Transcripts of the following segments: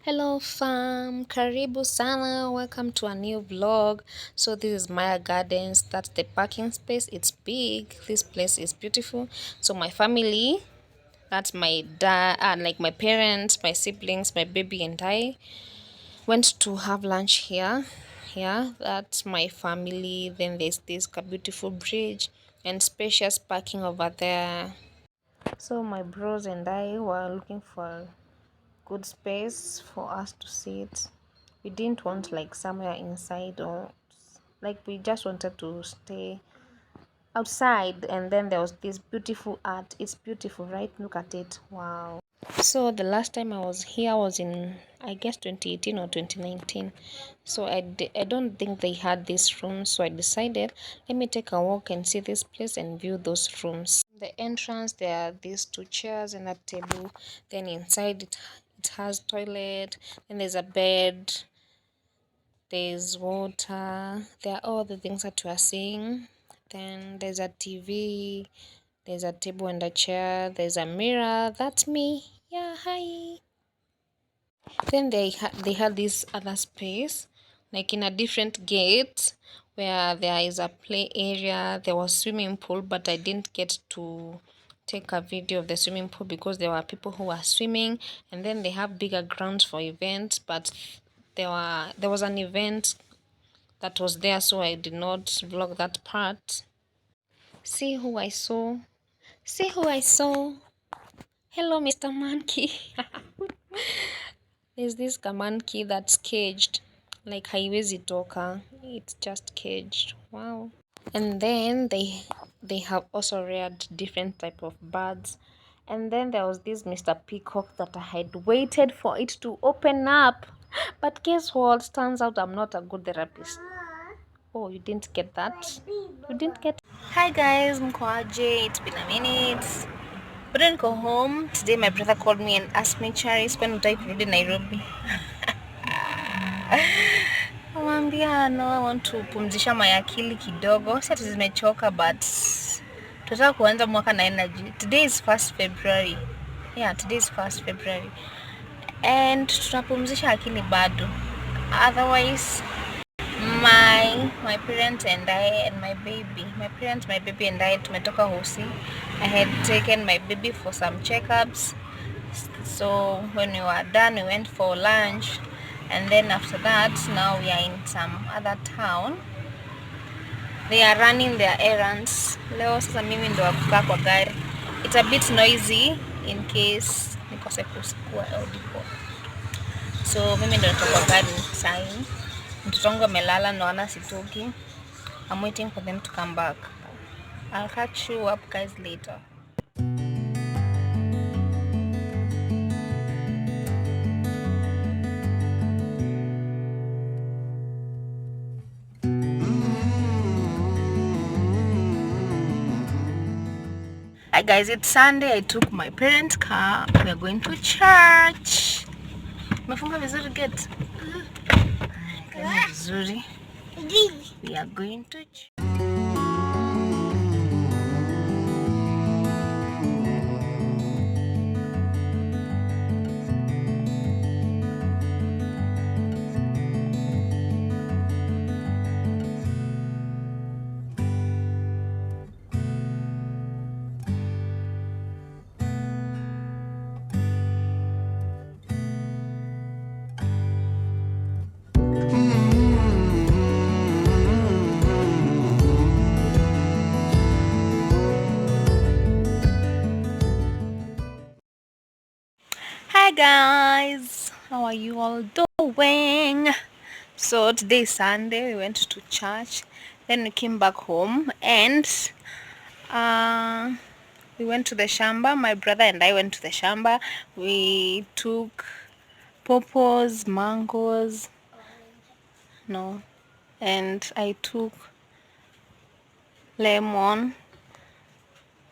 Hello fam, karibu sana, welcome to a new vlog. So this is Maya Gardens. That's the parking space. It's big. This place is beautiful. So my family, that's my dad, like my parents, my siblings, my baby and I went to have lunch here. Yeah, that's my family. Then there's this beautiful bridge and spacious parking over there. So my bros and I were looking for good space for us to sit. We didn't want like somewhere inside, or like we just wanted to stay outside. And then there was this beautiful art. It's beautiful, right? Look at it. Wow. So the last time I was here was in, I guess, 2018 or 2019. So I don't think they had this room, so I decided, let me take a walk and see this place and view those rooms. The entrance, there are these two chairs and a table. Then inside it has toilet, and there's a bed, there's water, there are all the things that you are seeing. Then there's a TV, there's a table and a chair, there's a mirror. That's me. Yeah, hi. Then they had this other space, like in a different gate, where there is a play area. There was swimming pool, but I didn't get to take a video of the swimming pool because there were people who were swimming. And then they have bigger grounds for events, but there was an event that was there, so I did not vlog that part. See who I saw. See who I saw. Hello, Mr. Monkey. There's this monkey that's caged, like haiwezi toka. It's just caged. Wow. And then they have also reared different type of birds. And then there was this Mr. Peacock that I had waited for it to open up. But guess what? Turns out I'm not a good therapist. Oh, you didn't get that? You didn't get. Hi guys, mkoaje? It's been a minute. But then go home. Today my brother called me and asked me, Charis, when would I kurudi Nairobi? Namwambia no, I want to pumzisha my akili kidogo. Si ati zimechoka, but tunataka kuanza mwaka na energy. Today is 1st February. Yeah, today is 1st February. And tunapumzisha akili bado. Otherwise, my parents and I and my baby. My parents, my baby and I tumetoka Hosi. I had taken my baby for some checkups. So when we were done, we went for lunch. And then after that, now we are in some other town. They are running their errands. Leo sasa mimi ndo wa kukaa kwa gari. It's a bit noisy in case nikose kusikua audible. So mimi ndo natoka kwa gari sahi. Mtoto wangu amelala, naona sitoki. I'm waiting for them to come back. I'll catch you up guys later. Hi guys, it's Sunday. I took my parents' car. We are going to church. Umefunga vizuri gate? Vizuri. We are going to church. Hi guys, how are you all doing? So today is Sunday. We went to church, then we came back home, and we went to the shamba. My brother and I went to the shamba. We took pawpaws, mangoes, no, and I took lemon.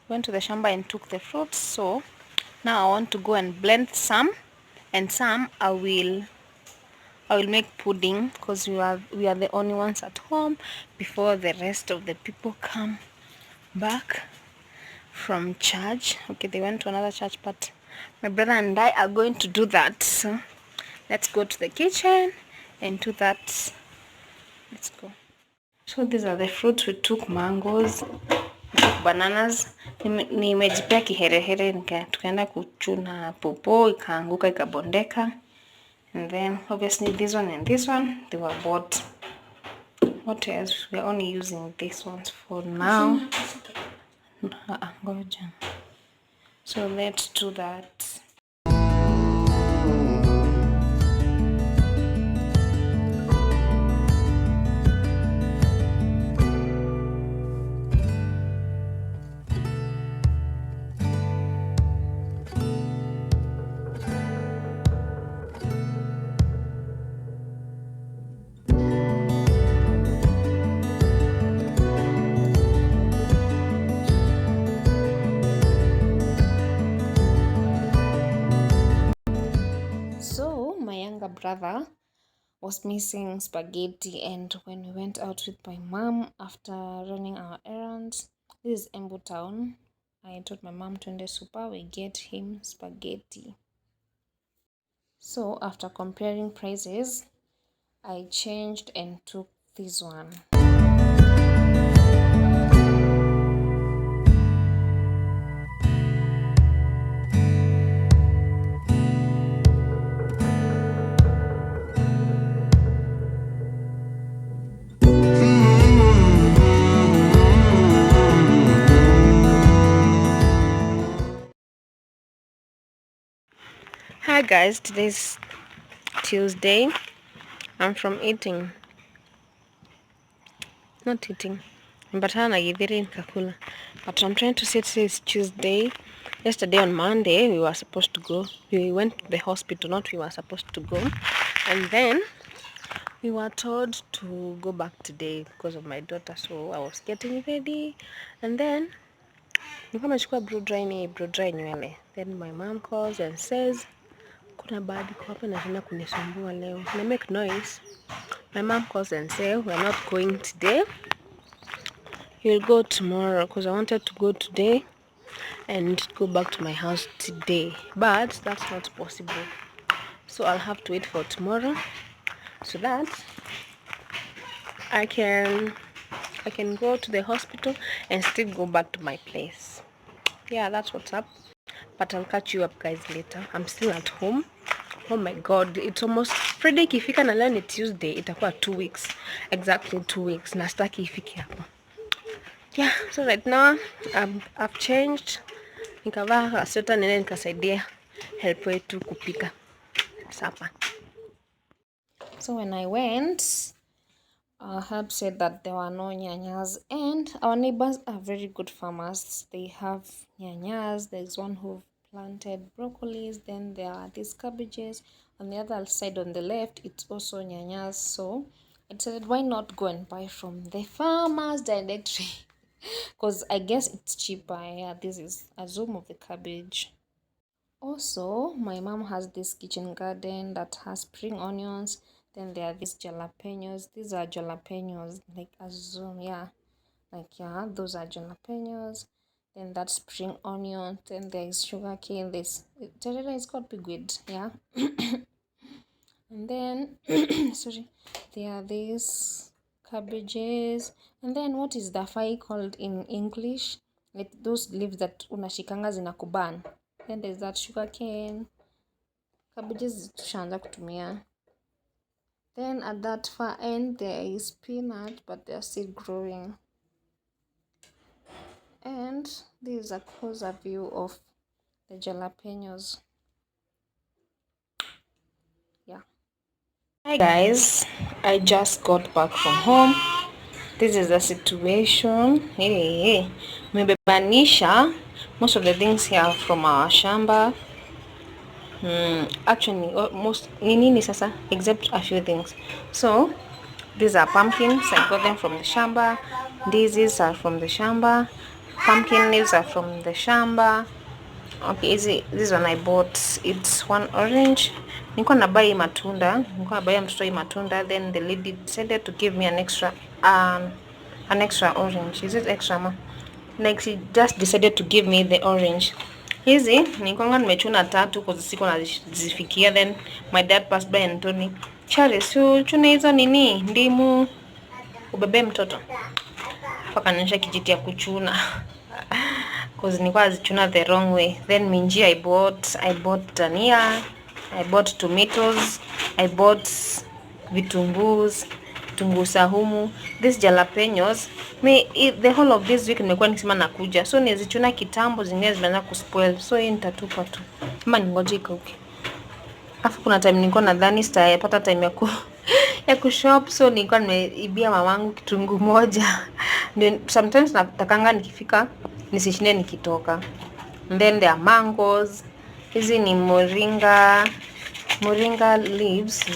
Went to the shamba and took the fruits. So now I want to go and blend some, and some I will make pudding because we are the only ones at home before the rest of the people come back from church. Okay, they went to another church, but my brother and I are going to do that. So let's go to the kitchen and do that. Let's go. So these are the fruits. We took mangoes, we took bananas. Nimejipea kiherehere, tukaenda kuchuna popo, ikaanguka ikabondeka. And then obviously this one and this one, they were bought. What else? We're only using these ones for now. So let's do that. So my younger brother was missing spaghetti, and when we went out with my mom after running our errands, this is Embu Town, I told my mom to the super, we get him spaghetti. So after comparing prices, I changed and took this one. Hi guys, today's Tuesday. I'm from eating. Not eating. But I'm trying to say today is Tuesday. Yesterday on Monday, we were supposed to go. We went to the hospital, not we were supposed to go. And then we were told to go back today because of my daughter. So I was getting ready. And then blow dry nywele. Then my mom calls and says, kuna badi kwa hapa na tena kunisumbua leo. And I make noise. My mom calls and says, we're not going today. You'll go tomorrow, because I wanted to go today and go back to my house today, but that's not possible. So I'll have to wait for tomorrow so that I can go to the hospital and still go back to my place. Yeah, that's what's up. But I'll catch you up guys later. I'm still at home. Oh my god, it's almost Friday. Ikifika na leo ni Tuesday, itakuwa 2 weeks. Exactly 2 weeks. Na sitaki ifike hapo. Yeah, so right now I've changed. Nikavaa sweta nene nikasaidia help wetu kupika supper. So when I went, help said that there were no nyanyas, and our neighbors are very good farmers. They have nyanyas. There's one who planted broccolis, then there are these cabbages. On the other side on the left, it's also nyanyas. So I decided, why not go and buy from the farmers directly? Because I guess it's cheaper. Yeah, this is a zoom of the cabbage. Also, my mom has this kitchen garden that has spring onions. Then there are these jalapenos. These are jalapenos, like a zoom. Yeah, those are jalapenos. Then that's spring onion. Then there is sugar cane. This terere is called pigweed. Yeah. And then sorry, there are these cabbages. And then what is the fai called in English? Like those leaves that unashikanga zinakuban. Then there's that sugar cane. Cabbages tushaanza kutumia. Then at that far end there is spinach, but they're still growing. And this is a closer view of the jalapenos. Yeah. Hi guys, I just got back from home. This is the situation. Hey, mebebanisha most of the things here from our shamba. Actually, most nini sasa, except a few things. So these are pumpkins. I got them from the shamba. These are from the shamba. Pumpkin leaves are from the shamba. Okay, this one I bought. It's one orange. Nilikuwa nabai matunda. Nilikuwa nabai mtoto hii matunda. Then the lady decided to give me an extra orange. Is it extra, ma? Like she just decided to give me the orange. Hizi nikonga nimechuna 3 kwa siku nazifikia. Then my dad passed by and told me, Charlie, so chuna hizo nini ndimu ubebe mtoto. Pakanionyesha kijiti ya kuchuna. Cause nilikuwa nazichuna the wrong way. Then minji I bought dania, I bought tomatoes, I bought vitunguu saumu, this jalapenos. The whole of this week nimekuwa nikisema nakuja. So nizichuna kitambo, zingine zimeanza kuspoil. So hii nitatupa tu. Kama ningoje ikauke. Afu kuna time nilikuwa nadhani sitapata time ya kushop, so nilikuwa nimeibia mamangu kitunguu moja. Then sometimes natakanga nikifika nisishinde nikitoka. And then there are mangoes. Hizi ni moringa leaves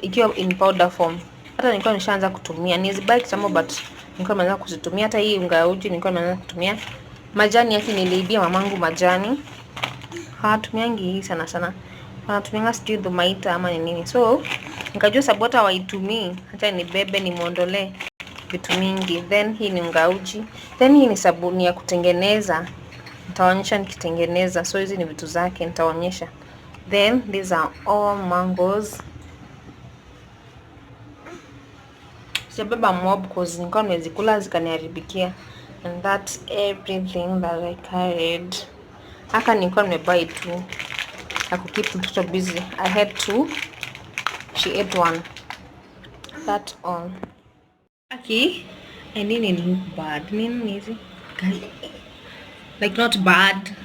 ikiwa in powder form. Hata nilikuwa nishaanza kutumia. Nizibai kitambo but nilikuwa nimeanza kuzitumia. Hata hii unga ya uji nilikuwa nimeanza kutumia. Majani yake niliibia mamangu majani. Hawatumiangi hii sana. Wanatumianga sijui dhumaita ama ni nini. So nikajua sababu hata hawaitumii, hata nibebe nimuondolee vitu mingi. Then hii ni unga uji. Then hii ni sabuni ya kutengeneza. Nitaonyesha nikitengeneza. So hizi ni vitu zake nitaonyesha. Then these are all mangoes. Sijabeba mob cause nilikuwa nimezikula zikaniharibikia. And that's everything that I carried. Haka nilikuwa nimebuy tu. I could keep mtoto busy. I had 2. She ate 1. That's all. Okay. I didn't look bad. Nini hizi? Like not bad.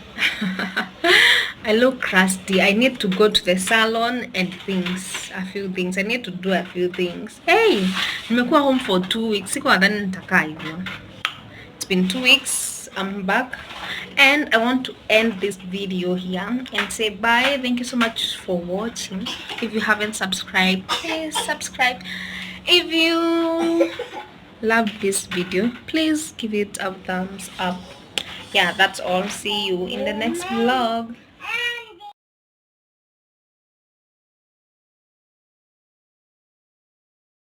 I look crusty. I need to go to the salon and a few things. I need to do a few things. Hey, nimekuwa home for 2 weeks. Siko nadhani nitakaa hivyo. It's been 2 weeks. I'm back and I want to end this video here and say bye. Thank you so much for watching. If you haven't subscribed, please subscribe. If you love this video, please give it a thumbs up. Yeah, that's all. See you in the next vlog.